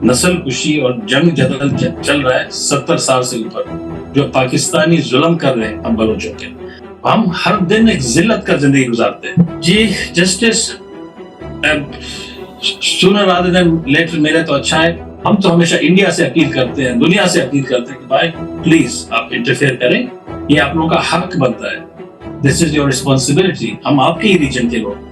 नस्ल कुशी और जंग जदल चल रहा है 70 साल से ऊपर, जो पाकिस्तानी जुल्म कर रहे हैं हम बलोचों के। हम हर दिन एक जिल्लत का जिंदगी गुजारते हैं जी। Justice sooner rather than later मेरे तो अच्छा है। हम तो हमेशा इंडिया से अपील करते हैं, दुनिया से अपील करते हैं कि भाई प्लीज आप इंटरफेयर करें, ये आप लोगों का हक बनता है। This is your responsibility. हम आपके ही रीजन के लोग।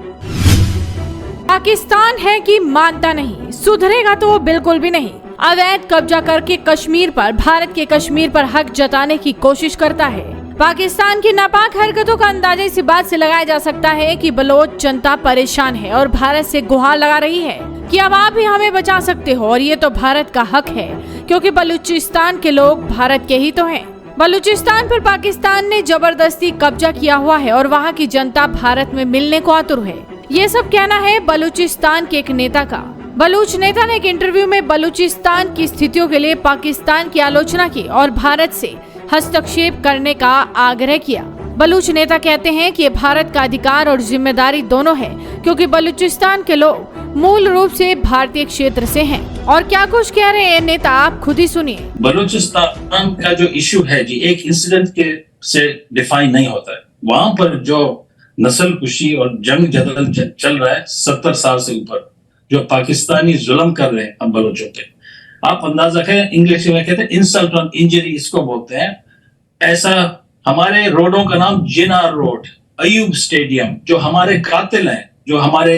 पाकिस्तान है कि मानता नहीं, सुधरेगा तो वो बिल्कुल भी नहीं। अवैध कब्जा करके कश्मीर पर, भारत के कश्मीर पर हक जताने की कोशिश करता है। पाकिस्तान की नापाक हरकतों का अंदाजा इसी बात से लगाया जा सकता है कि बलोच जनता परेशान है और भारत से गुहार लगा रही है कि अब आप ही हमें बचा सकते हो, और ये तो भारत का हक है क्योंकि बलूचिस्तान के लोग भारत के ही तो हैं। बलूचिस्तान पर पाकिस्तान ने जबरदस्ती कब्जा किया हुआ है और वहाँ की जनता भारत में मिलने को आतुर है। ये सब कहना है बलूचिस्तान के एक नेता का। बलूच नेता ने एक इंटरव्यू में बलूचिस्तान की स्थितियों के लिए पाकिस्तान की आलोचना की और भारत से हस्तक्षेप करने का आग्रह किया। बलूच नेता कहते हैं कि ये भारत का अधिकार और जिम्मेदारी दोनों है क्योंकि बलूचिस्तान के लोग मूल रूप से भारतीय क्षेत्र से हैं। और क्या कुछ कह रहे हैं नेता, आप खुद ही सुनिए। बलूचिस्तान का जो इशू है जी, एक इंसिडेंट के से डिफाइन नहीं होता है। वहां पर जो नस्ल कुशी और जंग जदल चल रहा है 70 साल से ऊपर, जो पाकिस्तानी जुल्म कर रहे हैं हम बलोचों पे। आप अंदाजा करें, इंग्लिश में कहते हैं इंसल्ट ऑन इंजरी, इसको बोलते हैं। ऐसा हमारे रोडों का नाम जिनार रोड, अयूब स्टेडियम, जो हमारे कातिल हैं, जो हमारे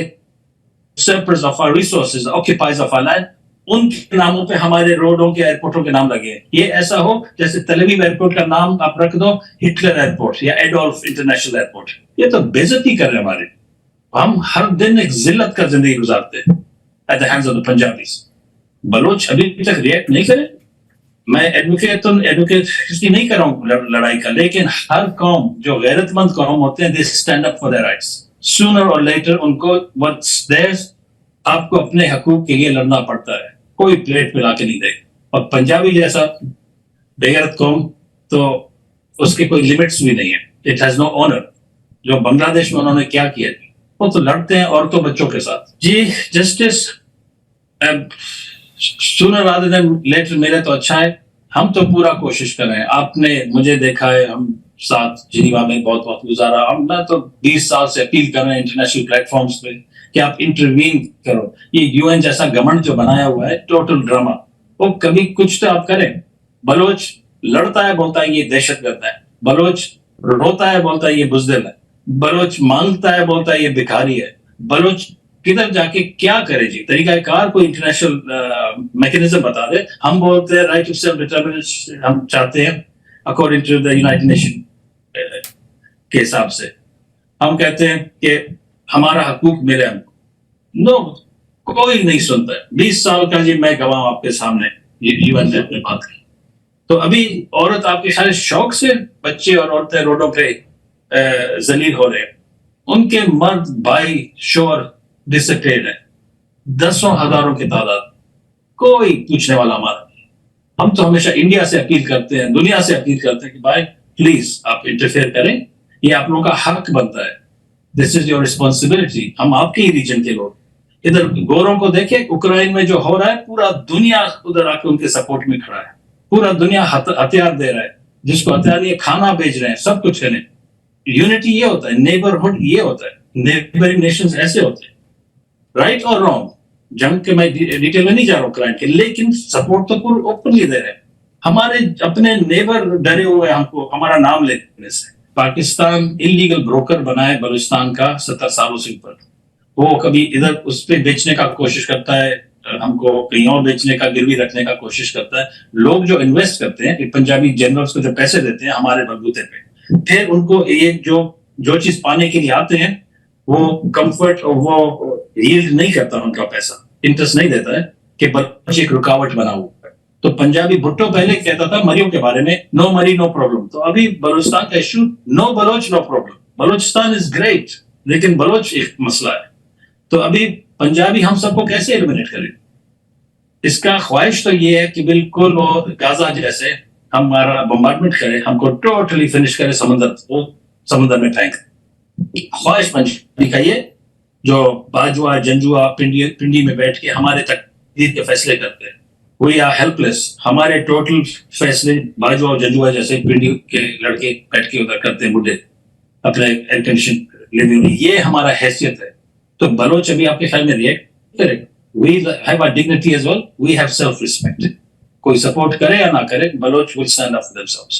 usurpers of our resources, occupiers of our land, उनके नामों पे हमारे रोडों के एयरपोर्टों के नाम लगे हैं। ये ऐसा हो जैसे तेल अवीव एयरपोर्ट का नाम आप रख दो हिटलर एयरपोर्ट या एडोल्फ इंटरनेशनल एयरपोर्ट। ये तो बेइज्जती कर रहे हैं हमारे। हम हर दिन एक जिल्लत का जिंदगी गुजारते हैं at the hands of the Punjabis. Baloch अभी तक रिएक्ट नहीं करे। मैं एडवोकेट इसकी नहीं कर रहा हूँ लड़ाई का, लेकिन हर कौम जो गैरतमंद कौम होते हैं, they stand up for their rights. Sooner और लेटर उनको व्हाट्स देयर्स, आपको अपने हकूक के लिए लड़ना पड़ता है, कोई प्लेट पे लाके नहीं देगा। और पंजाबी जैसा बेगैरत कौम तो उसके कोई लिमिट्स भी नहीं है। It has no honour. जो बांग्लादेश में उन्होंने क्या किया, वो तो लड़ते हैं औरतों बच्चों के साथ जी। Justice sooner rather than later मेरे तो अच्छा है। हम तो पूरा कोशिश कर रहे हैं। आपने मुझे देखा है, हम साथ जिनीवा में बहुत वक्त गुजारा। हम ना तो 20 साल से अपील कर रहे हैं इंटरनेशनल प्लेटफॉर्म्स पे कि आप इंटरवीन करो। ये यूएन जैसा घमंड जो बनाया हुआ है, टोटल ड्रामा, वो कभी कुछ तो आप करें। बलोच लड़ता है, बोलता है ये दहशतगर्द है। बलोच रोता है, बोलता है ये बुजदिल है। बलोच मांगता है, बोलता है ये भिखारी है। बलोच किधर जाके क्या करे जी? तरीकाकार कोई इंटरनेशनल मैकेनिज्म बता दे। हम बोलते हैं राइट टू सेल्फ डिटरमिनेशन हम चाहते हैं according to the United Nation के हिसाब से। हम कहते हैं कि हमारा हकूक मिले हमको। नो, कोई नहीं सुनता है। 20 साल का जी मैं गवाह आपके सामने यूएन ने अपनी बात की। तो अभी औरत आपके सारे शौक से बच्चे और औरतें रोडों पे जलील हो रहे हैं। उनके मर्द भाई शोर डिसअपेयर्ड है, दसों हजारों की तादाद। कोई पूछने वाला हमारा नहीं। हम तो हमेशा इंडिया से अपील करते हैं, दुनिया से अपील करते हैं कि भाई प्लीज आप इंटरफेयर करें, ये आप लोगों का हक बनता है। This is your responsibility. हम आपके ही रीजन के लोग। इधर गोरों को देखे, यूक्रेन में जो हो रहा है, पूरा दुनिया उधर आके उनके सपोर्ट में खड़ा है। पूरा दुनिया हथियार दे रहा है, जिसको हथियार नहीं, खाना भेज रहे हैं, सब कुछ करें। यूनिटी ये होता है, नेबरहुड ये होता है, नेबरिंग नेशंस ऐसे होते हैं। राइट और रॉन्ग, जंग के मैं डिटेल में नहीं जा रहा हूँ क्लाइंट के, लेकिन सपोर्ट तो पूरा ओपनली दे रहे हैं। हमारे अपने नेबर डरे हुए हैं हमको हमारा नाम लेने से। पाकिस्तान इलीगल ब्रोकर बना है बलूचिस्तान का 70 सालों से ऊपर। वो कभी इधर उस पर बेचने का कोशिश करता है, हमको कहीं और बेचने का, गिरवी रखने का कोशिश करता है। लोग जो इन्वेस्ट करते हैं, पंजाबी जनरल्स को जो पैसे देते हैं हमारे बलबूते पे, फिर उनको ये जो चीज पाने के लिए आते हैं, वो कंफर्ट और वो यील्ड नहीं करता, उनका पैसा इंटरेस्ट नहीं देता है कि बलोच एक रुकावट बना हुआ है। तो पंजाबी भुट्टो पहले कहता था मरियों के बारे में, नो मरी नो प्रॉब्लम। तो अभी बलूचिस्तान का issue, no Baloch no problem. Balochistan is great, लेकिन बलोच एक मसला है। तो अभी पंजाबी हम सबको कैसे एलिमिनेट करें? इसका ख्वाहिश तो ये है कि बिल्कुल वो गाजा जैसे हमारा बम्बार्डमेंट करे, हमको टोटली फिनिश करे, समंदर में फेंक। ख्वाहिश पंजाबी का ये, जो बाजुआ जंजुआ पिंडी में बैठ के हमारे तकदीर के फैसले करते हैं। We are helpless. हमारे टोटल फैसले बाजवा और जजुआ जैसे पिंडी के लड़के बैठ के उधर करते हैं बुढ़े अपने इंटेंशन लेने में, ये हमारा हैसियत है। तो बलोच अभी आपके ख्याल में रिएक्ट करे? We have our dignity as well, we have self respect. कोई सपोर्ट करे या ना करे, Baloch will stand up for themselves.